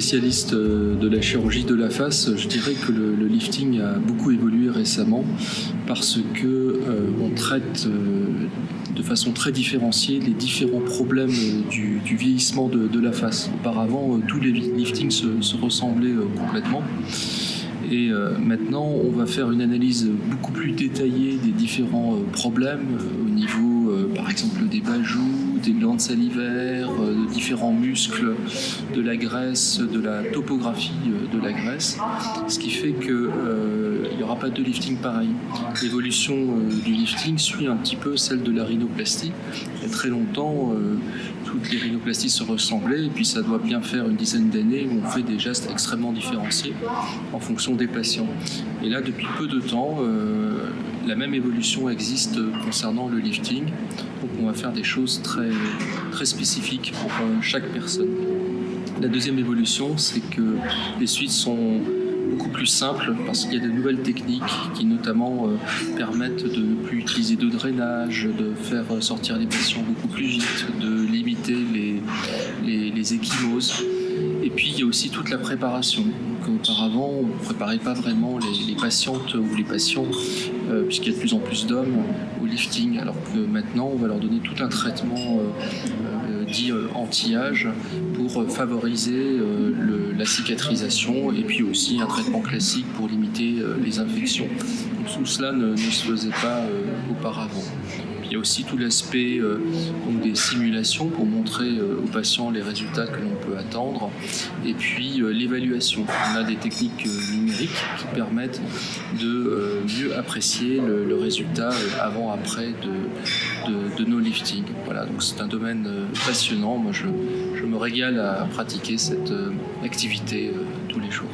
spécialiste de la chirurgie de la face, je dirais que le lifting a beaucoup évolué récemment parce que on traite de façon très différenciée les différents problèmes du vieillissement de la face. Auparavant, tous les liftings se ressemblaient complètement. Et maintenant, on va faire une analyse beaucoup plus détaillée des différents problèmes au niveau, par exemple, des bas joues, des glandes salivaires, de différents muscles, de la graisse, de la topographie de la graisse, ce qui fait qu'il n'y aura pas de lifting pareil. L'évolution du lifting suit un petit peu celle de la rhinoplastie. Il y a très longtemps, toutes les rhinoplasties se ressemblaient, et puis ça doit bien faire une dizaine d'années où on fait des gestes extrêmement différenciés en fonction des patients. Et là, depuis peu de temps, la même évolution existe concernant le lifting. Donc on va faire des choses très, très spécifiques pour chaque personne. La deuxième évolution, c'est que les suites sont beaucoup plus simples parce qu'il y a de nouvelles techniques qui notamment permettent de ne plus utiliser de drainage, de faire sortir les patients beaucoup plus vite, de limiter les ecchymoses. Et puis il y a aussi toute la préparation. Donc, auparavant, on ne préparait pas vraiment les patientes ou les patients, puisqu'il y a de plus en plus d'hommes au lifting, alors que maintenant on va leur donner tout un traitement dit anti-âge pour favoriser la cicatrisation, et puis aussi un traitement classique pour limiter les infections. Donc, tout cela ne se faisait pas auparavant. Il y a aussi tout l'aspect des simulations pour montrer aux patients les résultats que l'on peut attendre. Et puis l'évaluation. On a des techniques numériques qui permettent de mieux apprécier le résultat avant-après de nos liftings. Voilà, donc c'est un domaine passionnant. Moi, je me régale à pratiquer cette activité tous les jours.